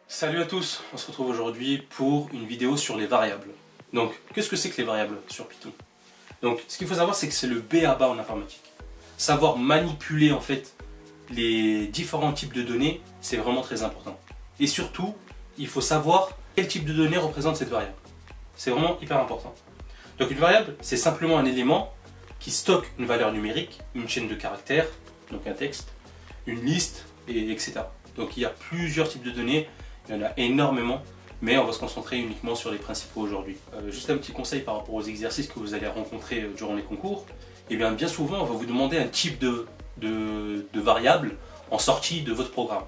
Salut à tous, on se retrouve aujourd'hui pour une vidéo sur les variables. Donc, qu'est-ce que c'est que les variables sur Python? Donc, ce qu'il faut savoir, c'est que c'est le B à bas en informatique. Savoir manipuler en fait les différents types de données, c'est vraiment très important. Et surtout, il faut savoir quel type de données représente cette variable. C'est vraiment hyper important. Donc, une variable, c'est simplement un élément qui stocke une valeur numérique, une chaîne de caractères, donc un texte, une liste, etc. Donc, il y a plusieurs types de données. Il y en a énormément, mais on va se concentrer uniquement sur les principaux aujourd'hui. Juste un petit conseil par rapport aux exercices que vous allez rencontrer durant les concours. Et bien souvent, on va vous demander un type de variable en sortie de votre programme.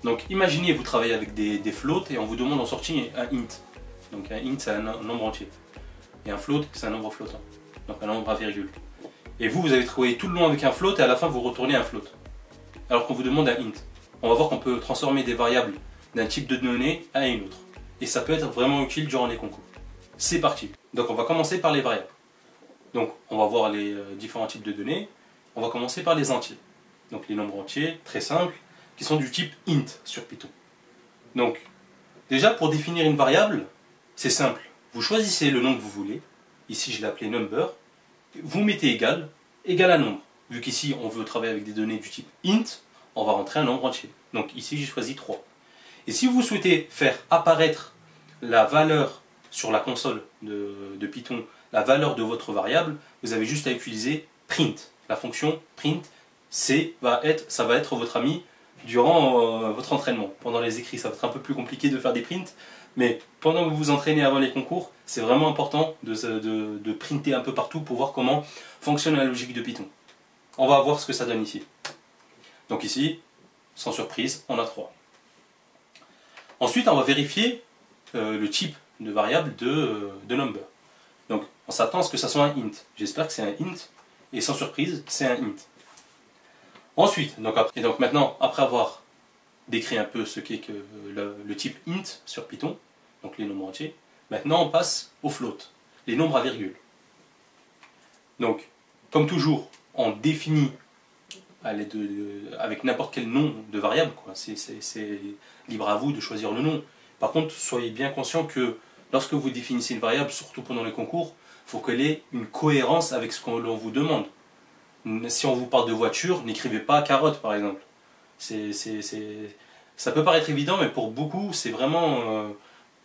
Donc imaginez, vous travaillez avec des floats et on vous demande en sortie un int. Donc un int, c'est un nombre entier. Et un float, c'est un nombre flottant. Donc un nombre à virgule. Et vous avez travaillé tout le long avec un float et à la fin, vous retournez un float. Alors qu'on vous demande un int. On va voir qu'on peut transformer des variables d'un type de données à une autre. Et ça peut être vraiment utile durant les concours. C'est parti. Donc on va commencer par les variables. Donc on va voir les différents types de données. On va commencer par les entiers. Donc les nombres entiers, très simples, qui sont du type int sur Python. Donc déjà pour définir une variable, c'est simple. Vous choisissez le nom que vous voulez. Ici je l'ai appelé number. Vous mettez égal à nombre. Vu qu'ici on veut travailler avec des données du type int, on va rentrer un nombre entier. Donc ici j'ai choisi 3. Et si vous souhaitez faire apparaître la valeur sur la console de Python, la valeur de votre variable, vous avez juste à utiliser print. La fonction print, ça va être votre ami durant votre entraînement. Pendant les écrits, ça va être un peu plus compliqué de faire des prints, mais pendant que vous vous entraînez avant les concours, c'est vraiment important de printer un peu partout pour voir comment fonctionne la logique de Python. On va voir ce que ça donne ici. Donc ici, sans surprise, on a 3. Ensuite, on va vérifier le type de variable de number. Donc, on s'attend à ce que ça soit un int. J'espère que c'est un int, et sans surprise, c'est un int. Ensuite, donc maintenant, après avoir décrit un peu ce qu'est que le type int sur Python, donc les nombres entiers, maintenant on passe au float, les nombres à virgule. Donc, comme toujours, on définit avec n'importe quel nom de variable, c'est libre à vous de choisir le nom. Par contre, soyez bien conscient que lorsque vous définissez une variable, surtout pendant les concours, il faut qu'elle ait une cohérence avec ce qu'on vous demande. Si on vous parle de voiture, n'écrivez pas carotte par exemple. Ça peut paraître évident, mais pour beaucoup, c'est vraiment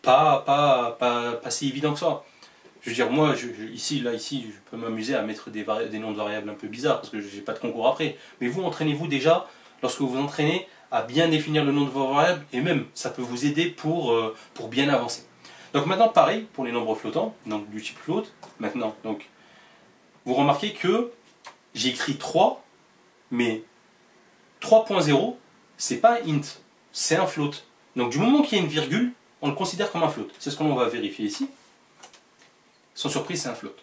pas si évident que ça. Je veux dire, moi, ici, je peux m'amuser à mettre des noms de variables un peu bizarres parce que je n'ai pas de concours après. Mais vous, entraînez-vous déjà, lorsque vous vous entraînez, à bien définir le nom de vos variables et même, ça peut vous aider pour bien avancer. Donc maintenant, pareil pour les nombres flottants, donc du type float. Maintenant, donc, vous remarquez que j'ai écrit 3, mais 3.0, c'est pas int, c'est un float. Donc du moment qu'il y a une virgule, on le considère comme un float. C'est ce qu'on va vérifier ici. Sans surprise, c'est un float.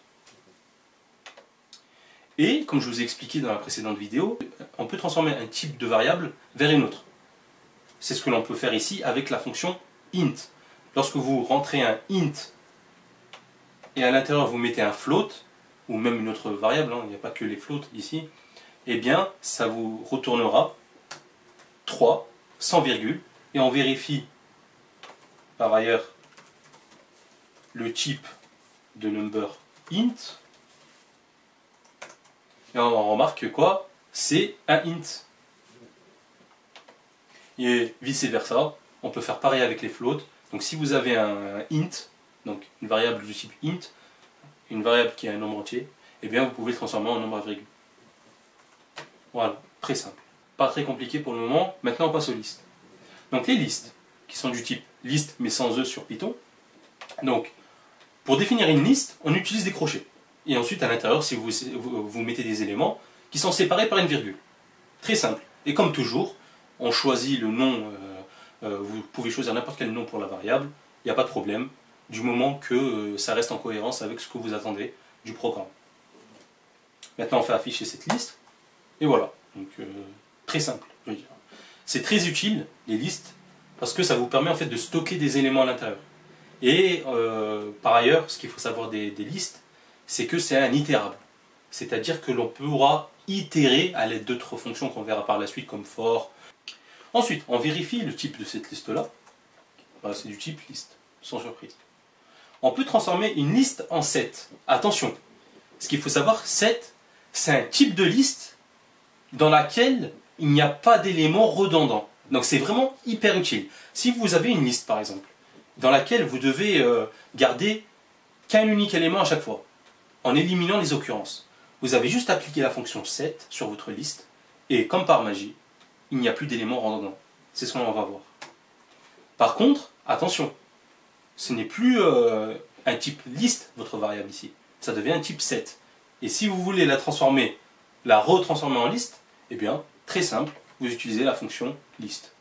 Et, comme je vous ai expliqué dans la précédente vidéo, on peut transformer un type de variable vers une autre. C'est ce que l'on peut faire ici avec la fonction int. Lorsque vous rentrez un int et à l'intérieur vous mettez un float, ou même une autre variable, il n'y a pas que les floats ici, eh bien ça vous retournera 3 sans virgule. Et on vérifie par ailleurs le type de number int, et on remarque que quoi? C'est un int. Et vice versa, on peut faire pareil avec les floats. Donc si vous avez un int, donc une variable du type int, une variable qui est un nombre entier, eh bien vous pouvez le transformer en nombre à virgule. Voilà, très simple. Pas très compliqué pour le moment. Maintenant on passe aux listes. Donc les listes, qui sont du type liste mais sans E sur Python. Donc pour définir une liste, on utilise des crochets. Et ensuite, à l'intérieur, si vous mettez des éléments qui sont séparés par une virgule. Très simple. Et comme toujours, on choisit le nom, vous pouvez choisir n'importe quel nom pour la variable, il n'y a pas de problème, du moment que ça reste en cohérence avec ce que vous attendez du programme. Maintenant, on fait afficher cette liste, et voilà. Donc, très simple, je veux dire. C'est très utile, les listes, parce que ça vous permet en fait de stocker des éléments à l'intérieur. Et par ailleurs, ce qu'il faut savoir des listes, c'est que c'est un itérable. C'est-à-dire que l'on pourra itérer à l'aide d'autres fonctions qu'on verra par la suite comme for. Ensuite, on vérifie le type de cette liste-là. C'est du type liste, sans surprise. On peut transformer une liste en set. Attention, ce qu'il faut savoir, set, c'est un type de liste dans laquelle il n'y a pas d'éléments redondants. Donc c'est vraiment hyper utile. Si vous avez une liste par exemple, dans laquelle vous devez garder qu'un unique élément à chaque fois, en éliminant les occurrences, vous avez juste appliqué la fonction set sur votre liste, et comme par magie, il n'y a plus d'éléments redondants. C'est ce qu'on va voir. Par contre, attention, ce n'est plus un type liste, votre variable ici. Ça devient un type set. Et si vous voulez la transformer, la retransformer en liste, eh bien, très simple, vous utilisez la fonction list.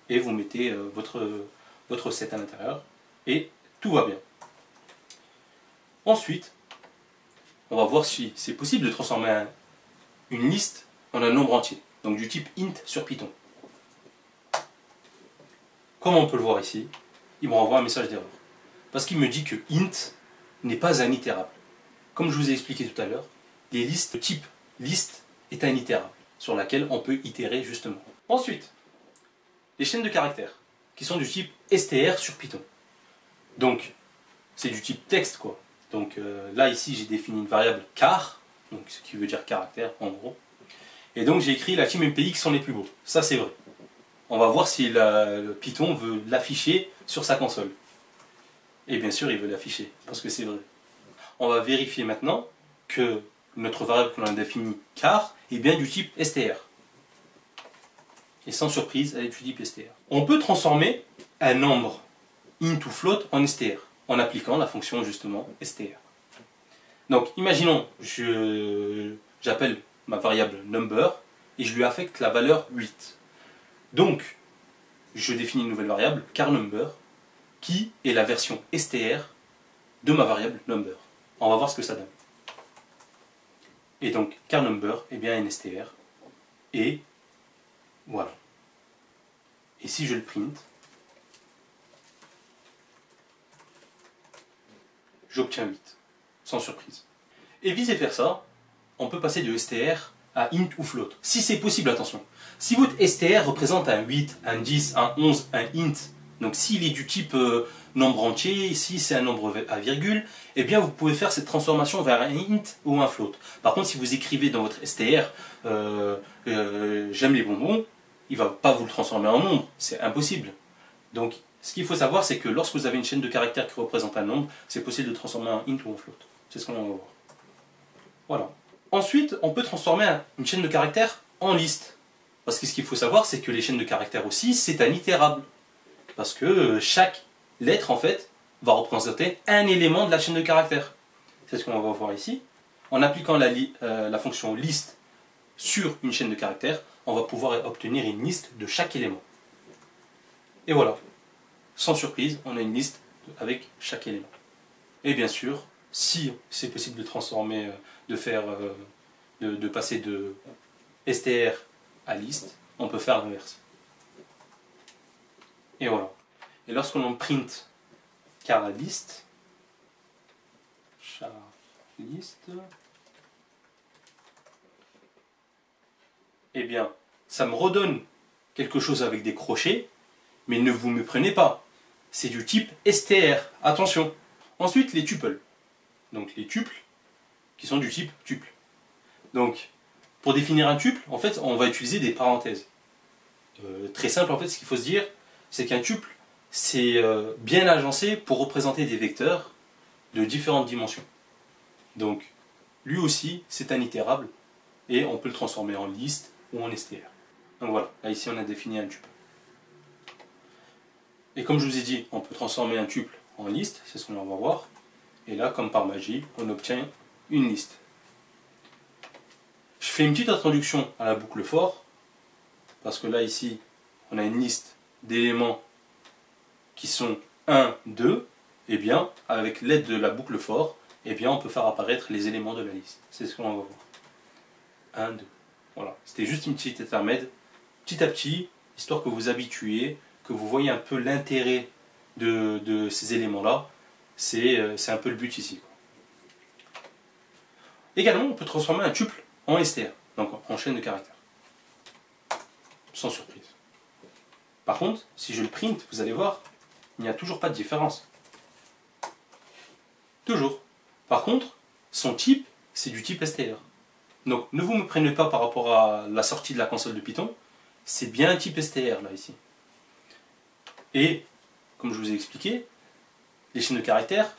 Et vous mettez votre set à l'intérieur, et tout va bien. Ensuite, on va voir si c'est possible de transformer une liste en un nombre entier. Donc du type int sur Python. Comme on peut le voir ici, il me renvoie un message d'erreur. Parce qu'il me dit que int n'est pas un itérable. Comme je vous ai expliqué tout à l'heure, les listes type liste est un itérable, sur laquelle on peut itérer justement. Ensuite, les chaînes de caractères, qui sont du type str sur Python. Donc, c'est du type texte quoi. Donc là ici j'ai défini une variable char, donc ce qui veut dire caractère en gros. Et donc j'ai écrit la team MPX sont les plus beaux. Ça c'est vrai. On va voir si le Python veut l'afficher sur sa console. Et bien sûr il veut l'afficher, parce que c'est vrai. On va vérifier maintenant que notre variable qu'on a définie char est bien du type str. Et sans surprise, elle est du type str. On peut transformer un nombre int ou float en str, en appliquant la fonction justement str. Donc imaginons, j'appelle ma variable number et je lui affecte la valeur 8. Donc je définis une nouvelle variable charNumber qui est la version str de ma variable number. On va voir ce que ça donne. Et donc charNumber est bien un str et voilà. Et si je le print, j'obtiens 8, sans surprise. Et vice versa, on peut passer de str à int ou float. Si c'est possible, attention. Si votre str représente un 8, un 10, un 11, un int, donc s'il est du type nombre entier, si c'est un nombre à virgule, eh bien vous pouvez faire cette transformation vers un int ou un float. Par contre, si vous écrivez dans votre str j'aime les bonbons, il ne va pas vous le transformer en nombre, c'est impossible. Donc ce qu'il faut savoir, c'est que lorsque vous avez une chaîne de caractères qui représente un nombre, c'est possible de transformer en int ou en float. C'est ce qu'on va voir. Voilà. Ensuite, on peut transformer une chaîne de caractères en liste. Parce que ce qu'il faut savoir, c'est que les chaînes de caractères aussi, c'est un itérable. Parce que chaque lettre, en fait, va représenter un élément de la chaîne de caractères. C'est ce qu'on va voir ici. En appliquant la fonction list sur une chaîne de caractères, on va pouvoir obtenir une liste de chaque élément. Et voilà. Sans surprise, on a une liste avec chaque élément. Et bien sûr, si c'est possible de transformer, de passer de str à liste, on peut faire l'inverse. Et voilà. Et lorsqu'on print char list, eh bien, ça me redonne quelque chose avec des crochets, mais ne vous me prenez pas. C'est du type str, attention. Ensuite, les tuples. Donc les tuples qui sont du type tuple. Donc, pour définir un tuple, en fait, on va utiliser des parenthèses. Très simple, en fait, ce qu'il faut se dire, c'est qu'un tuple, c'est bien agencé pour représenter des vecteurs de différentes dimensions. Donc, lui aussi, c'est un itérable, et on peut le transformer en liste ou en str. Donc voilà, là ici on a défini un tuple. Et comme je vous ai dit, on peut transformer un tuple en liste, c'est ce qu'on va voir. Et là, comme par magie, on obtient une liste. Je fais une petite introduction à la boucle for, parce que là ici, on a une liste d'éléments qui sont 1, 2, et bien, avec l'aide de la boucle for, eh bien, on peut faire apparaître les éléments de la liste. C'est ce qu'on va voir. 1, 2. Voilà. C'était juste une petite intermède, petit à petit, histoire que vous habituiez, que vous voyez un peu l'intérêt de ces éléments-là. C'est un peu le but ici. Également, on peut transformer un tuple en str, donc en chaîne de caractères. Sans surprise. Par contre, si je le print, vous allez voir, il n'y a toujours pas de différence. Toujours. Par contre, son type, c'est du type str. Donc, ne vous me prenez pas par rapport à la sortie de la console de Python, c'est bien un type str là, ici. Et, comme je vous ai expliqué, les chaînes de caractères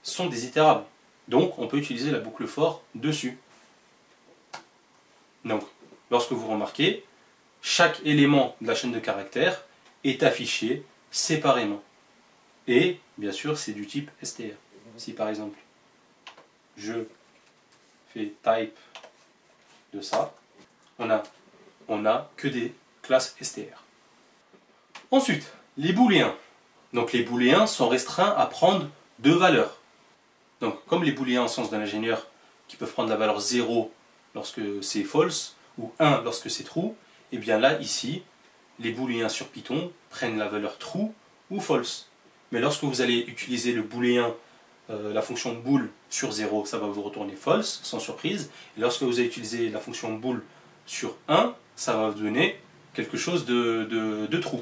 sont des itérables. Donc, on peut utiliser la boucle for dessus. Donc, lorsque vous remarquez, chaque élément de la chaîne de caractères est affiché séparément. Et, bien sûr, c'est du type str. Si par exemple, je fais type de ça, on a que des classes str. Ensuite, les booléens. Donc les booléens sont restreints à prendre deux valeurs. Donc comme les booléens en sens de l'ingénieur qui peuvent prendre la valeur 0 lorsque c'est false ou 1 lorsque c'est true, et bien là ici, les booléens sur Python prennent la valeur true ou false. Mais lorsque vous allez utiliser le booléen, la fonction bool sur 0, ça va vous retourner false, sans surprise. Et lorsque vous allez utiliser la fonction bool sur 1, ça va vous donner quelque chose de true.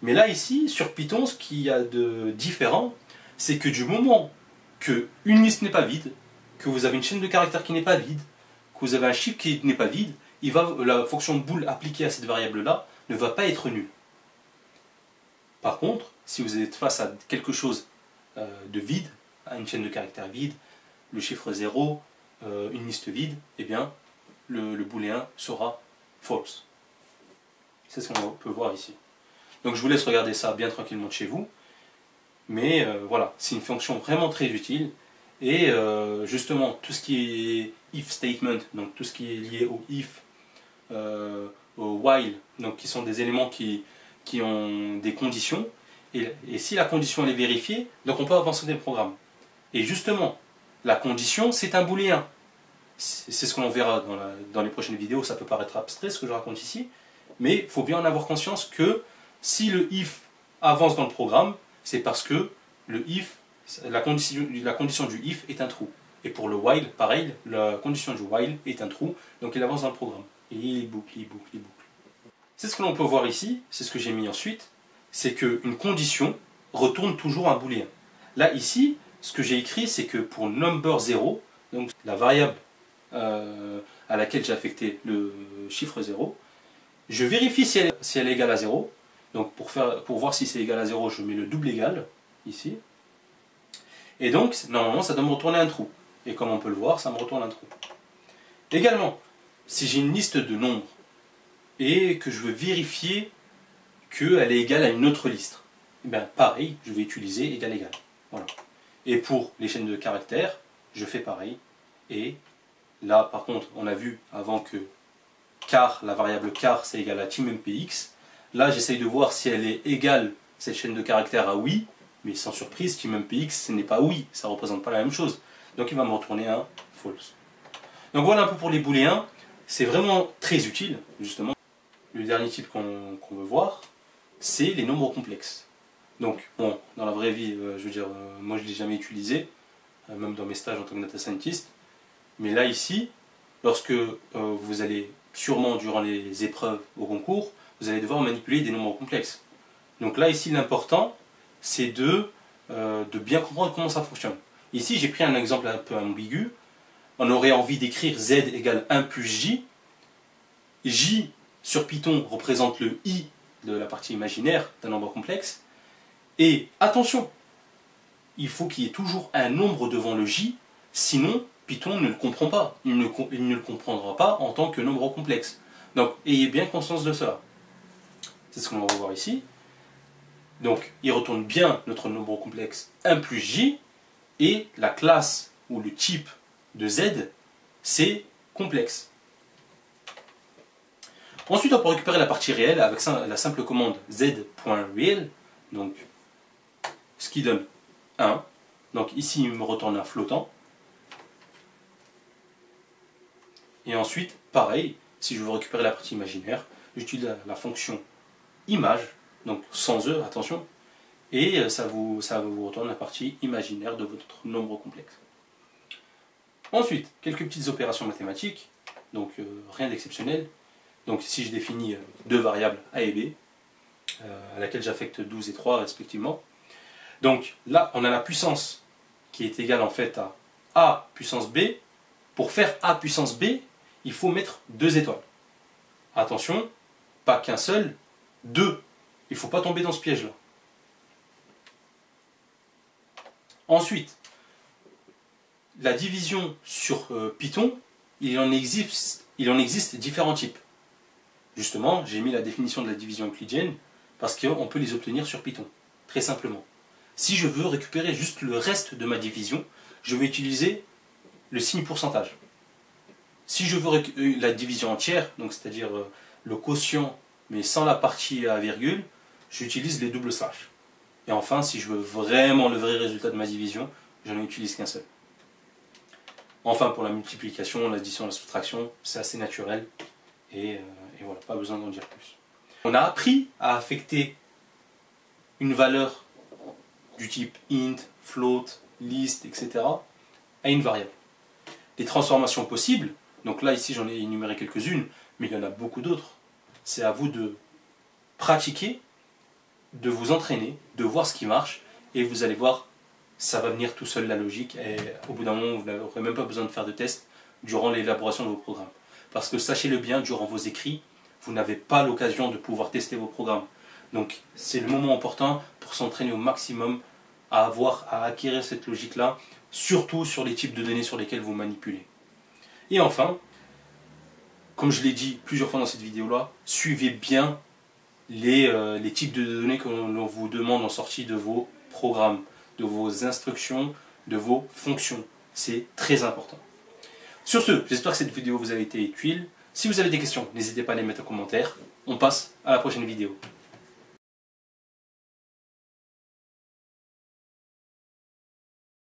Mais là ici, sur Python, ce qu'il y a de différent, c'est que du moment qu'une liste n'est pas vide, que vous avez une chaîne de caractères qui n'est pas vide, que vous avez un chiffre qui n'est pas vide, la fonction bool appliquée à cette variable-là ne va pas être nulle. Par contre, si vous êtes face à quelque chose de vide, à une chaîne de caractères vide, le chiffre 0, une liste vide, eh bien, le booléen sera false. C'est ce qu'on peut voir ici. Donc je vous laisse regarder ça bien tranquillement de chez vous. Mais voilà, c'est une fonction vraiment très utile. Et justement, tout ce qui est if statement, donc tout ce qui est lié au if, au while, donc qui sont des éléments qui ont des conditions. Et si la condition elle est vérifiée, donc on peut avancer des programmes. Et justement, la condition, c'est un booléen. C'est ce qu'on verra dans les prochaines vidéos. Ça peut paraître abstrait ce que je raconte ici. Mais il faut bien en avoir conscience que si le if avance dans le programme, c'est parce que le if, la condition du if est un true. Et pour le while, pareil, la condition du while est un true, donc il avance dans le programme. Et il boucle, il boucle, il boucle. C'est ce que l'on peut voir ici, c'est ce que j'ai mis ensuite, c'est qu'une condition retourne toujours un booléen. Là, ici, ce que j'ai écrit, c'est que pour number 0, donc la variable à laquelle j'ai affecté le chiffre 0, je vérifie si elle est égale à 0. Donc pour voir si c'est égal à 0, je mets le double égal, ici. Et donc, normalement, ça doit me retourner un trou. Et comme on peut le voir, ça me retourne un trou. Également, si j'ai une liste de nombres et que je veux vérifier qu'elle est égale à une autre liste, eh bien, pareil, je vais utiliser égal égal. Voilà. Et pour les chaînes de caractères, je fais pareil. Et là, par contre, on a vu avant que car, la variable car, c'est égal à teammpx. Là, j'essaye de voir si elle est égale, cette chaîne de caractères, à oui, mais sans surprise, teammpx, ce n'est pas oui, ça ne représente pas la même chose. Donc il va me retourner un false. Donc voilà un peu pour les booléens, c'est vraiment très utile, justement. Le dernier type qu'on veut voir, c'est les nombres complexes. Donc, bon, dans la vraie vie, je veux dire, moi je ne l'ai jamais utilisé, même dans mes stages en tant que data scientist. Mais là, ici, lorsque vous allez, sûrement durant les épreuves au concours, vous allez devoir manipuler des nombres complexes. Donc là, ici, l'important, c'est de bien comprendre comment ça fonctionne. Ici, j'ai pris un exemple un peu ambigu. On aurait envie d'écrire z égale 1 plus j. J, sur Python, représente le i de la partie imaginaire d'un nombre complexe. Et attention, il faut qu'il y ait toujours un nombre devant le j, sinon Python ne le comprend pas. Il ne le comprendra pas en tant que nombre complexe. Donc, ayez bien conscience de cela. C'est ce qu'on va voir ici. Donc, il retourne bien notre nombre complexe 1 plus j, et la classe ou le type de z, c'est complexe. Ensuite, on peut récupérer la partie réelle avec la simple commande z.real, donc ce qui donne 1. Donc ici, il me retourne un flottant. Et ensuite, pareil, si je veux récupérer la partie imaginaire, j'utilise la fonction image, donc sans e, attention, et ça vous retourne la partie imaginaire de votre nombre complexe. Ensuite, quelques petites opérations mathématiques, donc rien d'exceptionnel. Donc si je définis deux variables A et B, à laquelle j'affecte 12 et 3 respectivement. Donc là, on a la puissance qui est égale en fait à A puissance B. Pour faire A puissance B, il faut mettre 2 étoiles. Attention, pas qu'un seul, 2. Il ne faut pas tomber dans ce piège-là. Ensuite, la division sur Python, il en existe différents types. Justement, j'ai mis la définition de la division euclidienne parce qu'on peut les obtenir sur Python, très simplement. Si je veux récupérer juste le reste de ma division, je vais utiliser le signe pourcentage. Si je veux la division entière, donc c'est-à-dire le quotient, mais sans la partie à virgule, j'utilise les doubles slash. Et enfin, si je veux vraiment le vrai résultat de ma division, je n'en utilise qu'un seul. Enfin, pour la multiplication, l'addition, la soustraction, c'est assez naturel. Et voilà, pas besoin d'en dire plus. On a appris à affecter une valeur du type int, float, list, etc. à une variable. Les transformations possibles, donc là ici j'en ai énuméré quelques-unes, mais il y en a beaucoup d'autres. C'est à vous de pratiquer, de vous entraîner, de voir ce qui marche, et vous allez voir, ça va venir tout seul la logique, et au bout d'un moment vous n'aurez même pas besoin de faire de tests durant l'élaboration de vos programmes. Parce que sachez-le bien, durant vos écrits, vous n'avez pas l'occasion de pouvoir tester vos programmes. Donc c'est le moment important pour s'entraîner au maximum à acquérir cette logique-là, surtout sur les types de données sur lesquels vous manipulez. Et enfin, comme je l'ai dit plusieurs fois dans cette vidéo-là, suivez bien les types de données que l'on vous demande en sortie de vos programmes, de vos instructions, de vos fonctions. C'est très important. Sur ce, j'espère que cette vidéo vous a été utile. Si vous avez des questions, n'hésitez pas à les mettre en commentaire. On passe à la prochaine vidéo.